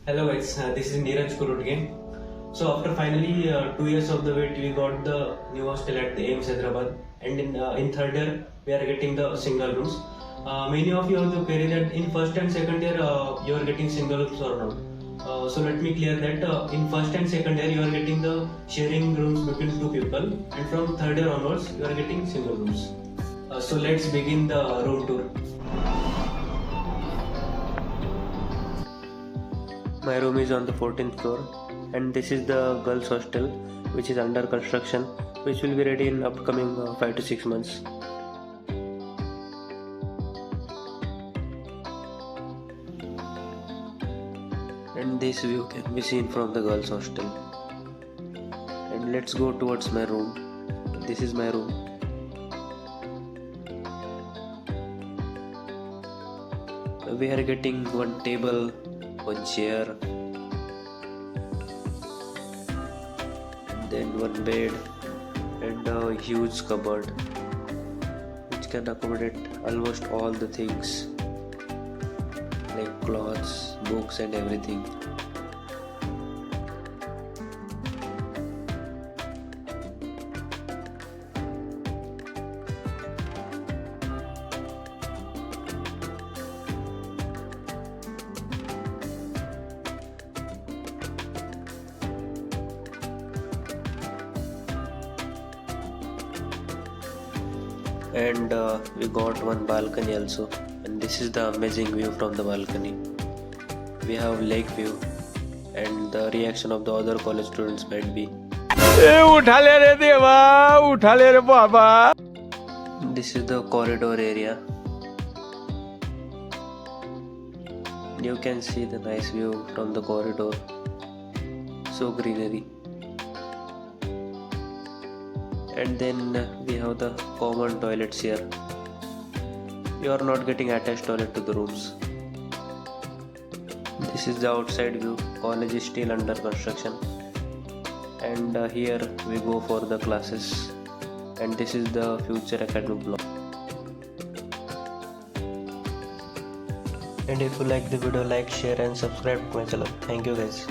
Hello guys, this is Neeraj Kurut again. So after finally 2 years of the wait, we got the new hostel at the AIIMS Hyderabad, and in third year we are getting the single rooms. Many of you have the query that in first and second year you are getting single rooms or not. So let me clear that in first and second year you are getting the sharing rooms between two people, and from third year onwards you are getting single rooms. So let's begin the room tour. My room is on the 14th floor, and this is the girls hostel which is under construction, which will be ready in upcoming 5 to 6 months. And this view can be seen from the girls hostel. And let's go towards my room. This is my room. We are getting one table, one chair, and then one bed and a huge cupboard which can accommodate almost all the things like clothes, books and everything. And we got one balcony also, and this is the amazing view from the balcony. We have lake view, and the reaction of the other college students might be, this is the corridor area. You can see the nice view from the corridor, so greenery. And then we have the common toilets here. You are not getting attached toilet to the rooms. This is the outside view. College is still under construction, and here we go for the classes, and this is the future academic block. And if you like the video, like, share and subscribe to my channel. Thank you guys.